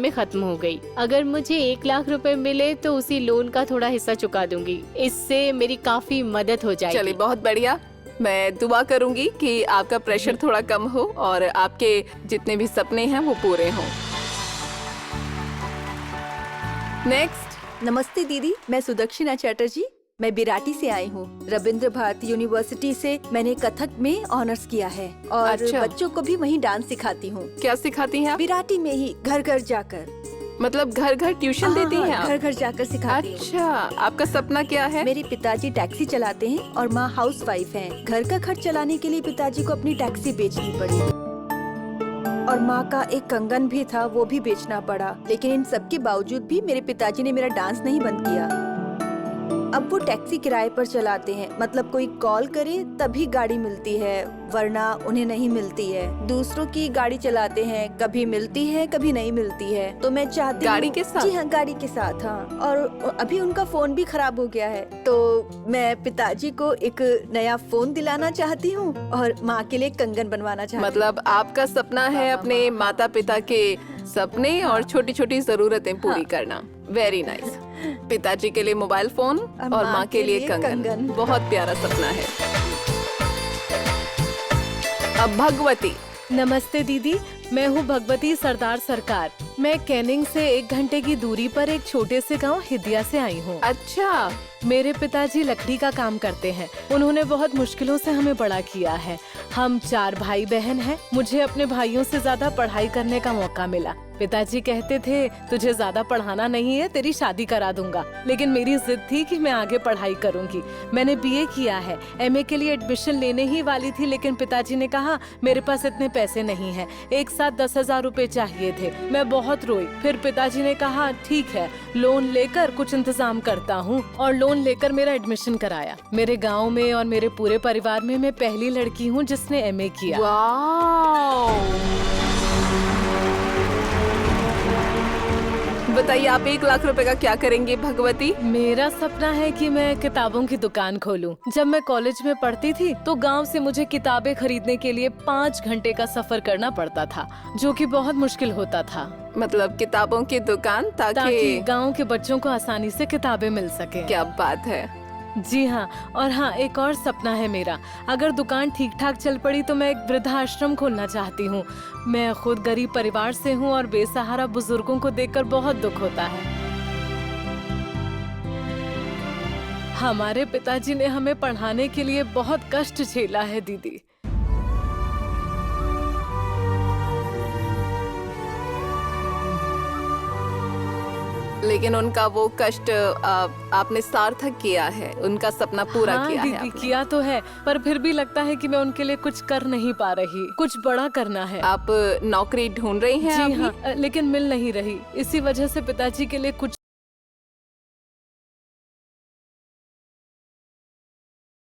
में खत्म हो गई। अगर मुझे 1 लाख रुपए मिले तो उसी लोन का थोड़ा हिस्सा चुका दूंगी। इससे मेरी काफी मदद हो जाएगी। चलिए, बहुत बढ़िया। मैं दुआ करूंगी कि आपका प्रेशर थोड़ा कम हो और आपके जितने भी सपने हैं वो पूरे हों। नेक्स्ट। नमस्ते दीदी, मैं सुदक्षिणा चैटर्जी। मैं बिराटी से आई हूँ। रविंद्र भारती यूनिवर्सिटी से मैंने कथक में ऑनर्स किया है और अच्छा। बच्चों को भी वहीं डांस सिखाती हूँ। क्या सिखाती हैं आप? बिराटी में ही, घर घर जाकर। मतलब घर घर ट्यूशन देती हैं आप? घर घर जाकर सिखाती हूँ। अच्छा, आपका सपना क्या है? मेरे पिताजी टैक्सी चलाते हैं और माँ हाउस वाइफ है। घर का खर्च चलाने के लिए पिताजी को अपनी टैक्सी बेचनी पड़ी और माँ का एक कंगन भी था, वो भी बेचना पड़ा। लेकिन इन सब के बावजूद भी मेरे पिताजी ने मेरा डांस नहीं बंद किया। अब वो टैक्सी किराए पर चलाते हैं, मतलब कोई कॉल करे तभी गाड़ी मिलती है, वरना उन्हें नहीं मिलती है। दूसरों की गाड़ी चलाते हैं, कभी मिलती है कभी नहीं मिलती है। तो मैं चाहती हूँ। गाड़ी के साथ? जी हाँ, गाड़ी के साथ। हाँ, और अभी उनका फोन भी खराब हो गया है, तो मैं पिताजी को एक नया फोन दिलाना चाहती हूँ और माँ के लिए कंगन बनवाना चाहती हूँ। मतलब आपका सपना है अपने माता पिता के सपने और छोटी छोटी जरूरतें पूरी करना। Very nice. पिताजी के लिए मोबाइल फोन और माँ के लिए कंगन। बहुत प्यारा सपना है। अब भगवती। नमस्ते दीदी, मैं हूँ भगवती सरदार सरकार। मैं कैनिंग से 1 घंटे की दूरी पर एक छोटे से गांव हिदिया से आई हूँ। अच्छा, मेरे पिताजी लकड़ी का काम करते हैं। उन्होंने बहुत मुश्किलों से हमें बड़ा किया है। हम 4 भाई बहन हैं। मुझे अपने भाइयों से ज्यादा पढ़ाई करने का मौका मिला। पिताजी कहते थे तुझे ज्यादा पढ़ाना नहीं है, तेरी शादी करा दूंगा। लेकिन मेरी जिद थी कि मैं आगे पढ़ाई करूंगी। मैंने बीए किया है। एमए के लिए एडमिशन लेने ही वाली थी, लेकिन पिताजी ने कहा मेरे पास इतने पैसे नहीं है। एक साथ 10,000 रुपए चाहिए थे। मैं बहुत रोई। फिर पिताजी ने कहा ठीक है, लोन लेकर कुछ इंतजाम करता हूँ, और लोन लेकर मेरा एडमिशन कराया। मेरे गाँव में और मेरे पूरे परिवार में मैं पहली लड़की हूँ जिसने एमए किया। वाओ। बताइए, आप 1 लाख रुपए का क्या करेंगे भगवती? मेरा सपना है कि मैं किताबों की दुकान खोलूं। जब मैं कॉलेज में पढ़ती थी तो गांव से मुझे किताबें खरीदने के लिए 5 घंटे का सफर करना पड़ता था, जो कि बहुत मुश्किल होता था। मतलब किताबों की दुकान, ताकि गांव के बच्चों को आसानी से किताबें मिल सके। क्या बात है। जी हाँ, और हाँ, एक और सपना है मेरा। अगर दुकान ठीक ठाक चल पड़ी तो मैं एक वृद्धाश्रम खोलना चाहती हूँ। मैं खुद गरीब परिवार से हूँ और बेसहारा बुजुर्गों को देखकर बहुत दुख होता है। हमारे पिताजी ने हमें पढ़ाने के लिए बहुत कष्ट झेला है दीदी। लेकिन उनका वो कष्ट आपने सार्थक किया है, उनका सपना पूरा किया है दीदी, आपने। किया तो है, पर फिर भी लगता है कि मैं उनके लिए कुछ कर नहीं पा रही। कुछ बड़ा करना है। आप नौकरी ढूंढ रही हैं जी अभी? हाँ, लेकिन मिल नहीं रही। इसी वजह से पिताजी के लिए कुछ